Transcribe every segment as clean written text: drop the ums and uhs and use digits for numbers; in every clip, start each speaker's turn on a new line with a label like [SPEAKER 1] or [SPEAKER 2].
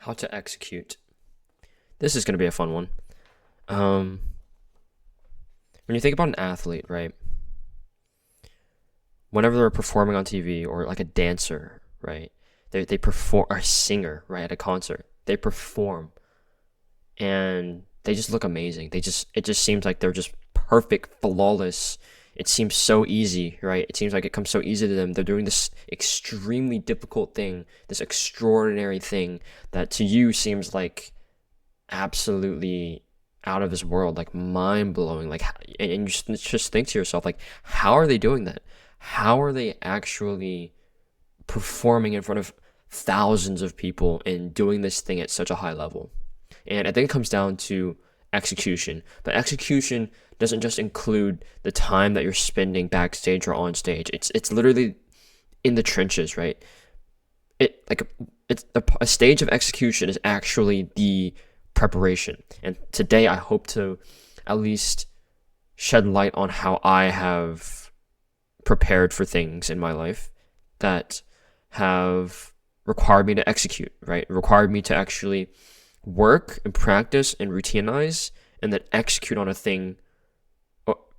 [SPEAKER 1] How to execute. This is going to be a fun one. Um, when you think about an athlete, right? Whenever they're performing on TV or like a dancer, right? They perform, or a singer, right? At a concert, they perform and they just look amazing. It just seems like they're just perfect, flawless. It seems so easy, right? It seems like it comes so easy to them. They're doing this extremely difficult thing, this extraordinary thing that to you seems like absolutely out of this world, like mind blowing. Like, and you just think to yourself, like, how are they doing that? How are they actually performing in front of thousands of people and doing this thing at such a high level? And I think it comes down to execution. But execution doesn't just include the time that you're spending backstage or on stage. It's literally in the trenches, right? It like it's a stage of execution is actually the preparation. And today I hope to at least shed light on how I have prepared for things in my life that have required me to execute, right? Required me to actually work and practice and routinize and then execute on a thing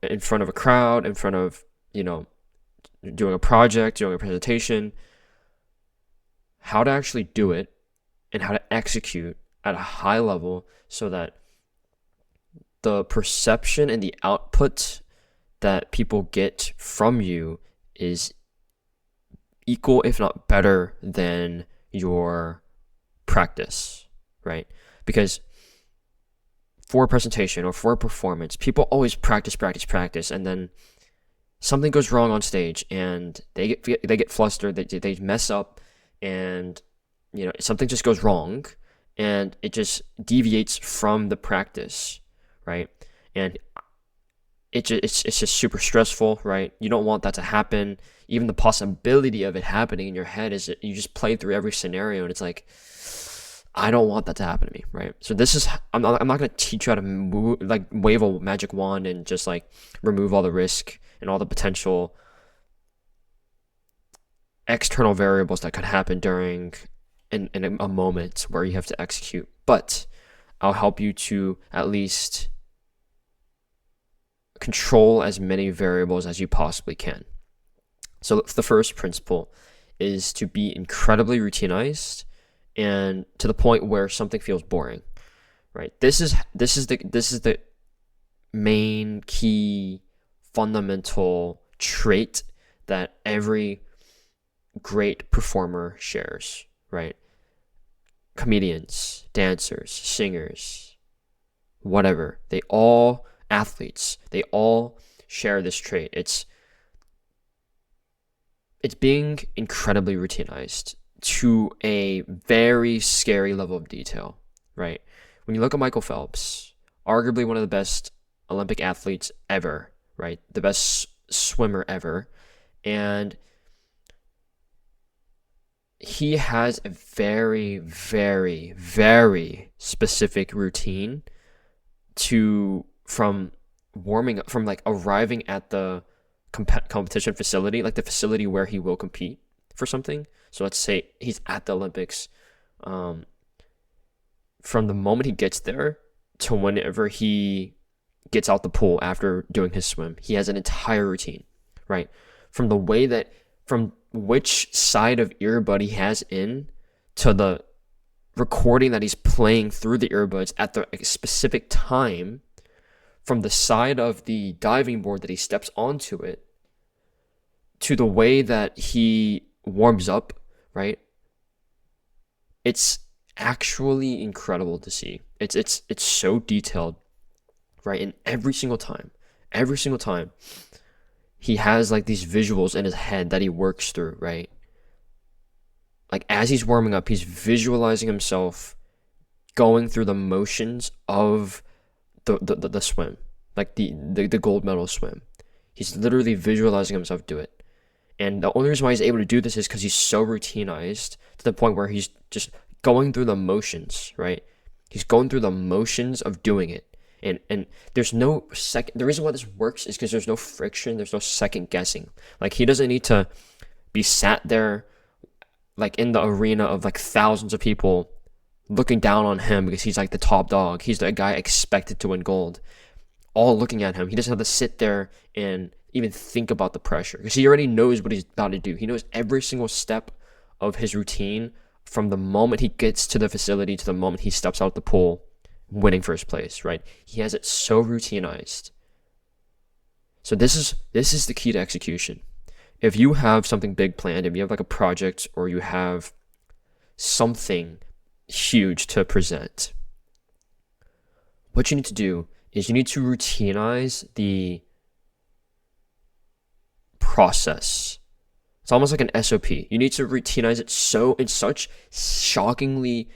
[SPEAKER 1] in front of a crowd, in front of, doing a project, doing a presentation, how to actually do it and how to execute at a high level so that the perception and the output that people get from you is equal, if not better, than your practice, right? Because for a presentation or for a performance, people always practice, practice, practice, and then something goes wrong on stage, and they get flustered, they mess up, and something just goes wrong, and it just deviates from the practice, right? And it's just super stressful, right? You don't want that to happen. Even the possibility of it happening in your head is that you just play through every scenario, and it's like, I don't want that to happen to me, right? So this is I'm not gonna teach you how to move, like wave a magic wand and just like remove all the risk and all the potential external variables that could happen during in a moment where you have to execute. But I'll help you to at least control as many variables as you possibly can. So the first principle is to be incredibly routinized and to the point where something feels boring, right? This is the main key fundamental trait that every great performer shares, right? Comedians, dancers, singers, whatever, athletes, they all share this trait. It's being incredibly routinized to a very scary level of detail, right? When you look at Michael Phelps, arguably one of the best Olympic athletes ever, right? The best swimmer ever. And he has a very, very, very specific routine from warming up, from like arriving at the competition facility, like the facility where he will compete for something. So let's say he's at the Olympics. From the moment he gets there to whenever he gets out the pool after doing his swim, he has an entire routine, right? From which side of earbud he has in to the recording that he's playing through the earbuds at the specific time, from the side of the diving board that he steps onto it to the way that he warms up, right? It's actually incredible to see. It's so detailed, right? And every single time, he has like these visuals in his head that he works through, right? Like as he's warming up, he's visualizing himself going through the motions of the swim, like the gold medal swim. He's literally visualizing himself do it. And the only reason why he's able to do this is because he's so routinized to the point where he's just going through the motions, right? He's going through the motions of doing it. And there's no second. The reason why this works is because there's no friction. There's no second guessing. Like he doesn't need to be sat there like in the arena of like thousands of people looking down on him because he's like the top dog. He's the guy expected to win gold. All looking at him. He doesn't have to sit there and even think about the pressure because he already knows what he's about to do. He knows every single step of his routine from the moment he gets to the facility to the moment he steps out the pool, winning first place, right? He has it so routinized. So this is the key to execution. If you have something big planned, if you have like a project or you have something huge to present, what you need to do is you need to routinize the process. It's almost like an SOP. You need to routinize it so in such shockingly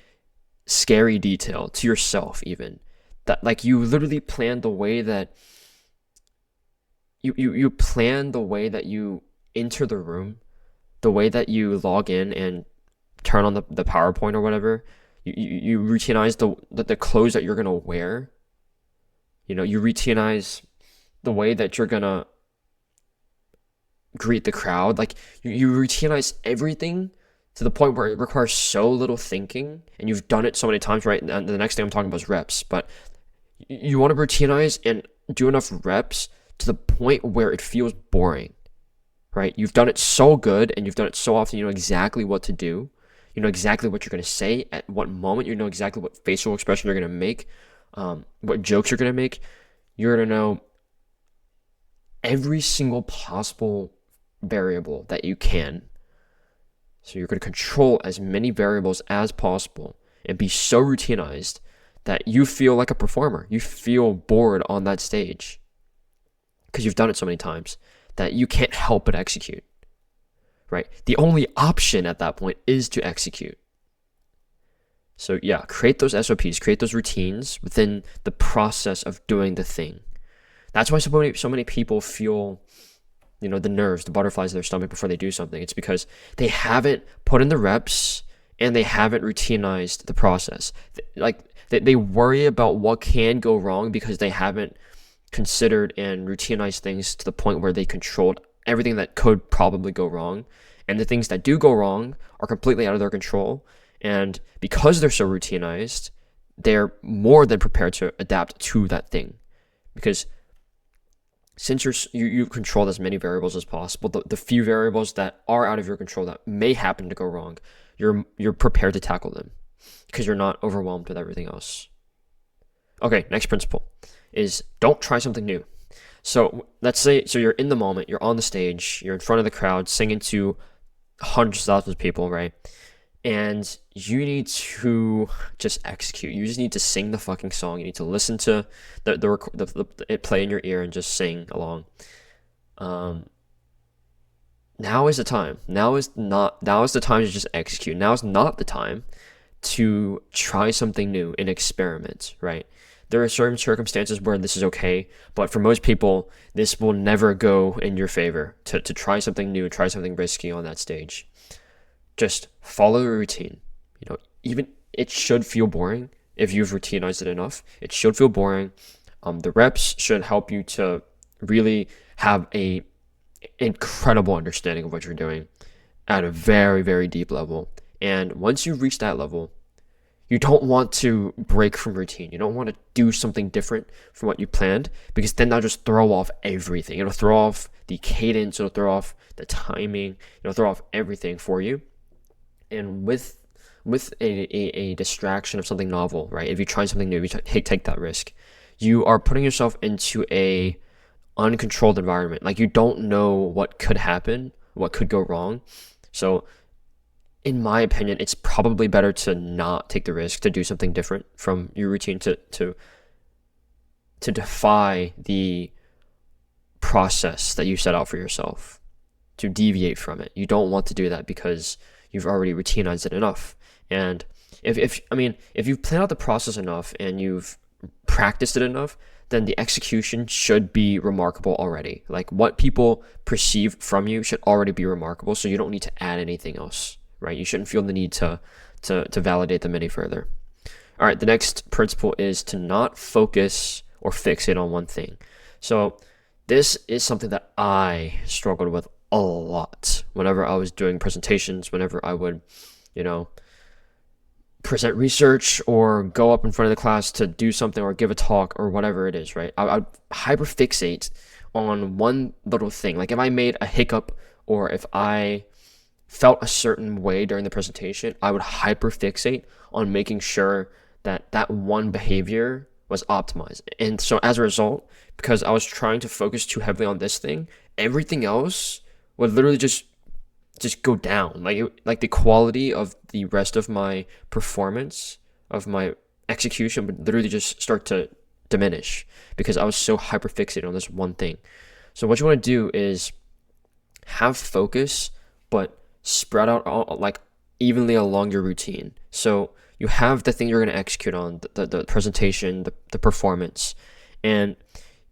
[SPEAKER 1] scary detail to yourself even that like you literally plan the way that you plan the way that you enter the room, the way that you log in and turn on the PowerPoint or whatever. You routinize the clothes that you're gonna wear. You routinize the way that you're gonna greet the crowd. Like you routinize everything to the point where it requires so little thinking, and you've done it so many times, right? And the next thing I'm talking about is reps, but you want to routinize and do enough reps to the point where it feels boring, right? You've done it so good and you've done it so often, you know exactly what to do. You know exactly what you're going to say at what moment. You know exactly what facial expression you're going to make, what jokes you're going to make. You're going to know every single possible variable that you can. So you're going to control as many variables as possible and be so routinized that you feel like a performer. You feel bored on that stage because you've done it so many times that you can't help but execute, right? The only option at that point is to execute. So yeah, create those SOPs, create those routines within the process of doing the thing. That's why so many people feel, the nerves, the butterflies in their stomach before they do something. It's because they haven't put in the reps and they haven't routinized the process. Like they worry about what can go wrong because they haven't considered and routinized things to the point where they controlled everything that could probably go wrong. And the things that do go wrong are completely out of their control. And because they're so routinized, they're more than prepared to adapt to that thing. Because since you've controlled as many variables as possible, the few variables that are out of your control that may happen to go wrong, you're prepared to tackle them because you're not overwhelmed with everything else. Okay, next principle is don't try something new. So let's say, you're in the moment, you're on the stage, you're in front of the crowd singing to hundreds of thousands of people, right? And you need to just execute. You just need to sing the fucking song. You need to listen to it play in your ear and just sing along. Now is the time. Now is the time to just execute. Now is not the time to try something new and experiment, right? There are certain circumstances where this is okay, but for most people, this will never go in your favor to try something new, try something risky on that stage. Just follow the routine. Even it should feel boring if you've routinized it enough. It should feel boring. The reps should help you to really have a incredible understanding of what you're doing at a very, very deep level. And once you reach that level, you don't want to break from routine. You don't want to do something different from what you planned because then that'll just throw off everything. It'll throw off the cadence. It'll throw off the timing. It'll throw off everything for you. And with a distraction of something novel, right? If you try something new, if you take that risk, you are putting yourself into a uncontrolled environment. Like you don't know what could happen, what could go wrong. So in my opinion, it's probably better to not take the risk, to do something different from your routine, to defy the process that you set out for yourself, to deviate from it. You don't want to do that because you've already routinized it enough. And if you've planned out the process enough and you've practiced it enough, then the execution should be remarkable already. Like what people perceive from you should already be remarkable, so you don't need to add anything else, right? You shouldn't feel the need to validate them any further. All right, the next principle is to not focus or fixate on one thing. So this is something that I struggled with a lot whenever I was doing presentations, whenever I would, present research or go up in front of the class to do something or give a talk or whatever it is, right? I'd hyperfixate on one little thing. Like if I made a hiccup or if I felt a certain way during the presentation, I would hyperfixate on making sure that that one behavior was optimized. And so as a result, because I was trying to focus too heavily on this thing, everything else would literally just go down. Like the quality of the rest of my performance, of my execution would literally just start to diminish because I was so hyper fixated on this one thing. So what you want to do is have focus, but spread out like evenly along your routine. So you have the thing you're going to execute on, the presentation, the performance, and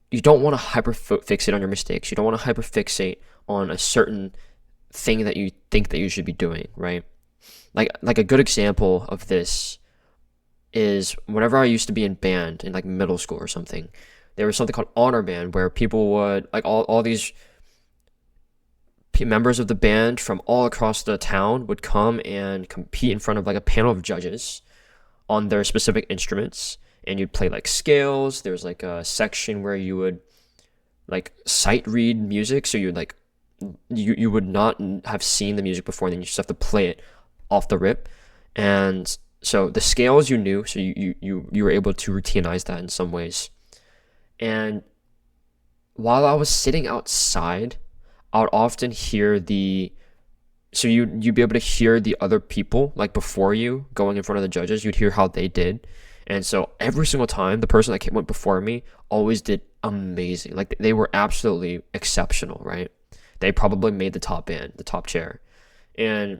[SPEAKER 1] you don't want to hyper fixate on your mistakes. You don't want to hyper fixate on a certain thing that you think that you should be doing, right? Like a good example of this is whenever I used to be in band in like middle school or something, there was something called honor band where people would like all these members of the band from all across the town would come and compete in front of like a panel of judges on their specific instruments, and you'd play like scales. There was like a section where you would like sight read music, so you'd like you would not have seen the music before, and then you just have to play it off the rip. And so the scales you knew, so you were able to routinize that in some ways. And while I was sitting outside, I would often hear so you'd be able to hear the other people like before you going in front of the judges. You'd hear how they did, and so every single time the person that went before me always did amazing. Like they were absolutely exceptional, right? They probably made the top chair, and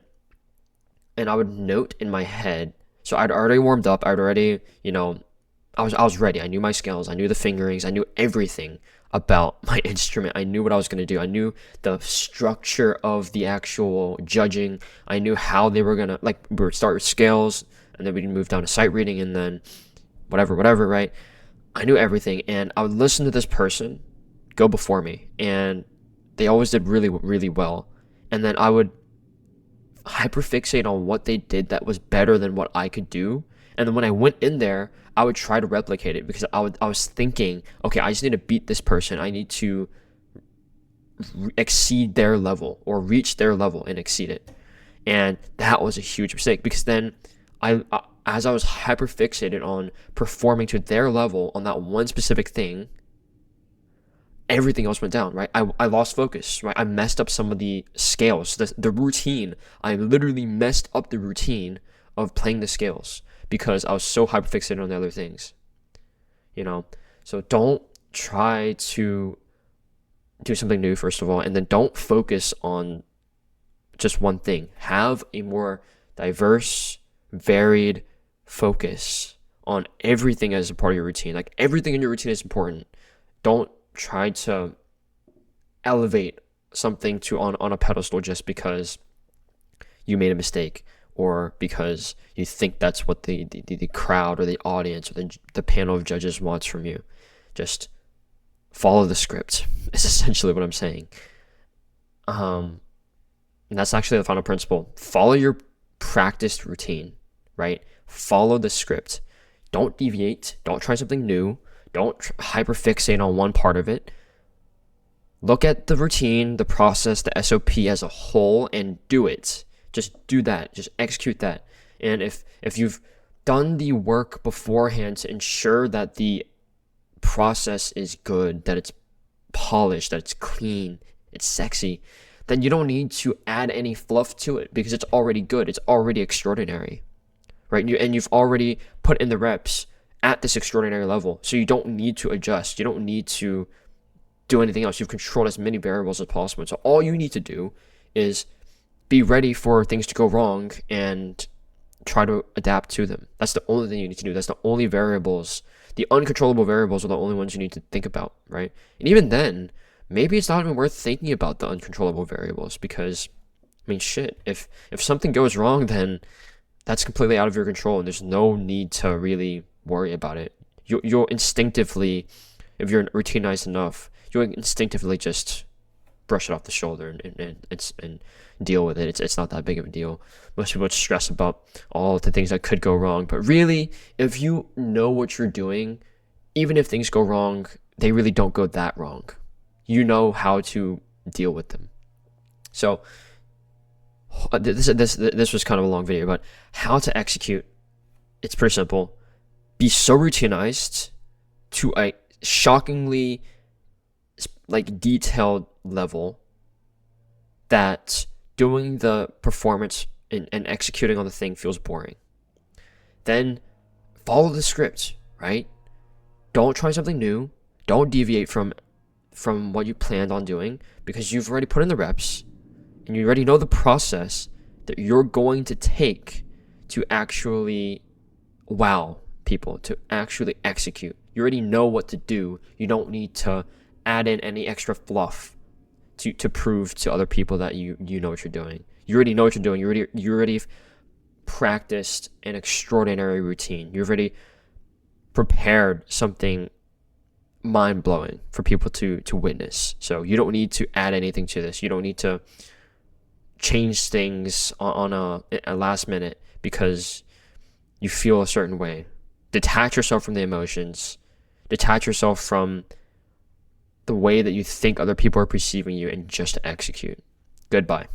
[SPEAKER 1] I would note in my head. So I'd already warmed up. I'd already, I was ready. I knew my scales. I knew the fingerings. I knew everything about my instrument. I knew what I was going to do. I knew the structure of the actual judging. I knew how they were going to, like, we would start with scales, and then we'd move down to sight reading, and then whatever, right? I knew everything, and I would listen to this person go before me, and they always did really, really well. And then I would hyperfixate on what they did that was better than what I could do. And then when I went in there, I would try to replicate it because I was thinking, okay, I just need to beat this person. I need to exceed their level or reach their level and exceed it. And that was a huge mistake because then as I was hyper fixated on performing to their level on that one specific thing, everything else went down, right? I lost focus, right? I messed up some of the scales, the routine. I literally messed up the routine of playing the scales because I was so hyperfixated on the other things, So don't try to do something new, first of all, and then don't focus on just one thing. Have a more diverse, varied focus on everything as a part of your routine. Like everything in your routine is important. Don't try to elevate something on a pedestal just because you made a mistake or because you think that's what the crowd or the audience or the panel of judges wants from you. Just follow the script is essentially what I'm saying. And that's actually the final principle. Follow your practiced routine, right? Follow the script. Don't deviate. Don't try something new. Don't hyperfixate on one part of it. Look at the routine, the process, the SOP as a whole and do it. Just do that. Just execute that. And if you've done the work beforehand to ensure that the process is good, that it's polished, that it's clean, it's sexy, then you don't need to add any fluff to it because it's already good. It's already extraordinary, right? And you've already put in the reps at this extraordinary level. So you don't need to adjust. You don't need to do anything else. You've controlled as many variables as possible. So all you need to do is be ready for things to go wrong and try to adapt to them. That's the only thing you need to do. That's the only variables. The uncontrollable variables are the only ones you need to think about, right? And even then, maybe it's not even worth thinking about the uncontrollable variables because, shit, if something goes wrong, then that's completely out of your control and there's no need to really worry about it. You'll instinctively, if you're routinized enough, you'll instinctively just brush it off the shoulder and deal with it. It's not that big of a deal. Most people stress about all the things that could go wrong, but really, if you know what you're doing, even if things go wrong, they really don't go that wrong. You know how to deal with them. So this was kind of a long video, but how to execute. It's pretty simple. Be so routinized to a shockingly detailed level that doing the performance and executing on the thing feels boring. Then follow the script, right? Don't try something new. Don't deviate from what you planned on doing, because you've already put in the reps and you already know the process that you're going to take to actually wow people, to actually execute. You already know what to do. You don't need to add in any extra fluff to prove to other people that you know what you're doing. You already know what you're doing. You already practiced an extraordinary routine. You've already prepared something mind-blowing for people to witness. So you don't need to add anything to this. You don't need to change things on a last minute because you feel a certain way. Detach yourself from the emotions. Detach yourself from the way that you think other people are perceiving you, and just execute. Goodbye.